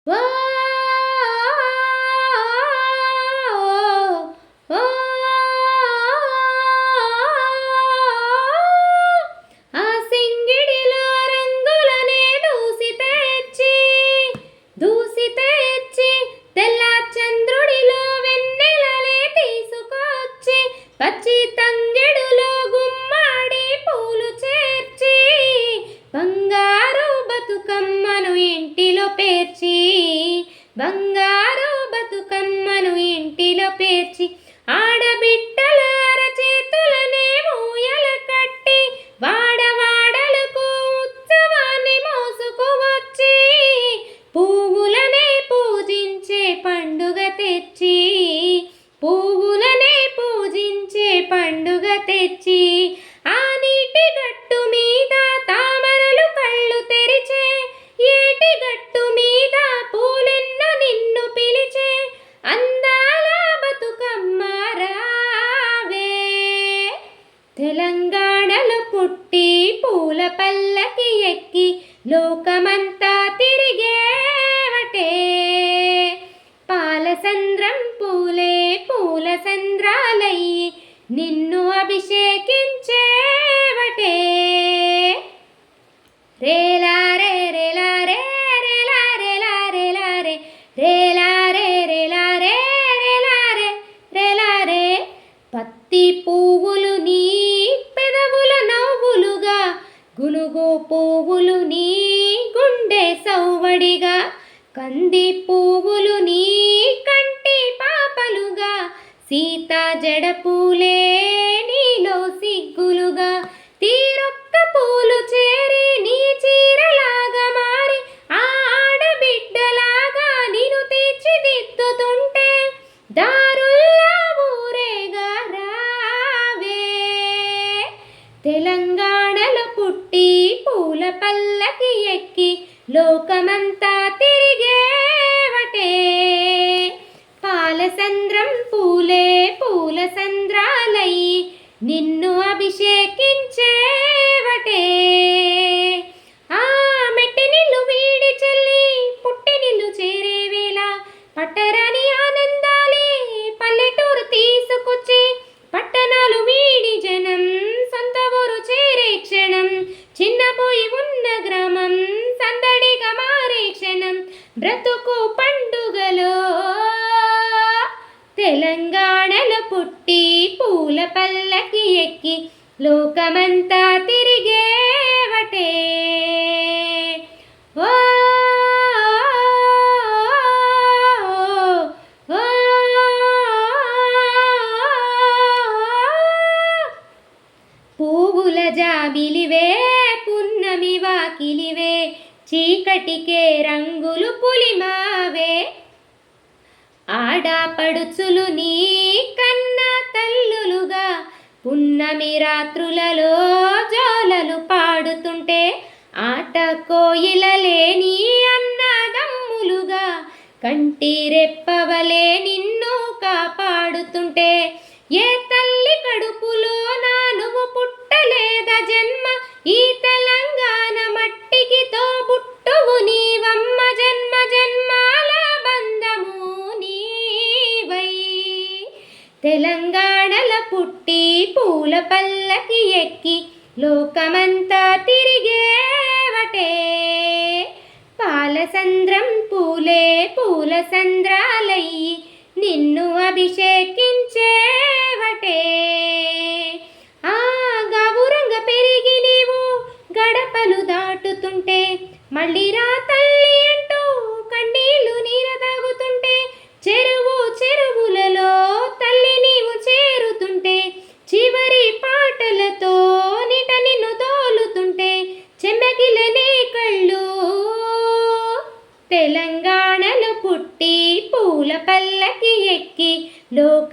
ఓ ఓ ఆ సింగిడిలో రంగులనే దూసి తెచ్చి తెల్ల చంద్రుడిలో వెన్నెలలే తీసుకొచ్చి పచ్చి తంగెడులో గుమ్మాడి పూలు చేర్చి బంగారు బతుకమ్మను ఇంటిలో పేర్చి బంగారు బతుకమ్మను ఇంటిలో పేర్చి ఆడబిడ్డల అరచేతులనే మూయల కట్టి వాడవాడలకు ఉత్సవాన్ని మోసుకువచ్చి పువ్వులనే పూజించే పండుగ తెచ్చి పువ్వులనే పూజించే పండుగ తెచ్చి ఆ నీటి గట్టు మీద తామరలు కళ్ళు తెరిచే ఏటి గట్టు మీద పూలెన్నో నిన్ను పిలిచే అందాల బతుకమ్మ రావే తెలంగాణలో పుట్టి పూల పల్లకి ఎక్కి లోకమంతా తిరిగేవటే పాలసంద్రం పూలే పూల సంద్రాలయ్యి నిన్ను అభిషేకించేవటే రేలారే రేలారే రేలారే రేలారే రేలారే రేలారే రేలారే రేలారే పత్తి పువ్వులు నీ పెదవుల నవ్వులుగా గునుగు పువ్వులు నీ గుండె సౌవడిగా కంది పువ్వులు నీ కంటి పాపలుగా సీతా జడపూలే నీలో సిగ్గులుగా తీరొక్క పూలు చేరి నీ చీరలాగా మారి ఆడబిడ్డలాగా నిన్ను తీర్చిదిద్దుతుంటే దారుల్లా ఊరేగా రావే తెలంగాణలో పుట్టి పూల పల్లకి ఎక్కి లోకమంతా తిరిగేవటే పాలసంద్రం పూలే పూల సంద్రాలయ్యి నిన్ను అభిషేకించేవటే ఆ మెట్టి నిన్ను వీడి చెల్లి పుట్టి నిన్ను చేరే వేళ పట్టరాని ఆనందాలే పల్లెటూరు తీసుకొచ్చి పట్టణాలు వీడి జనం సొంత ఊరు చేరే క్షణం చిన్నపోయి ఉన్న గ్రామం సందడిగా మారే క్షణం బ్రతుకు పండుగలో తెలంగాణలో పుట్టి పూల పల్లకి ఎక్కి లోకమంతా తిరిగేవటే ఓ పువ్వుల జాబిలివే పున్నమి వాకిలివే చీకటికే రంగులు పులిమావే ఆడపడుచులు నీ కన్న తల్లులుగా పున్నమి రాత్రులలో జోలలు పాడుతుంటే ఆట కోయిలలే నీ అన్నదమ్ములుగా కంటి రెప్పవలే నిన్ను కాపాడుతుంటే ఏ తల్లి కడుపులో నా నువ్వు పుట్టలేదా జన్మ ఈ తెలంగాణ మట్టికి తోబుట్టువు నీవమ్మ జన్మ జన్మాల బంధము నీవై తెలంగాణలో పుట్టి పూల పల్లకి ఎక్కి లోకమంతా తిరిగేవటే పాలసంద్రం పూలే పూల సంద్రాలయ్యి నిన్ను అభిషేకించేవటే ఆ గౌరంగ పెరిగి నీవు గడపలు దాటుతుంటే మళ్ళీ రా తల్లి అంటూ కన్నీళ్లు నీర తాగుతుంటే చెరువులలో తల్లి నీవు చేరుతుంటే చివరి పాటలతో నిట నిన్ను తోలుతుంటే చెమ్మగిలనే కళ్ళు తెలంగాణలో పుట్టి పూల పల్లకి ఎక్కి లోక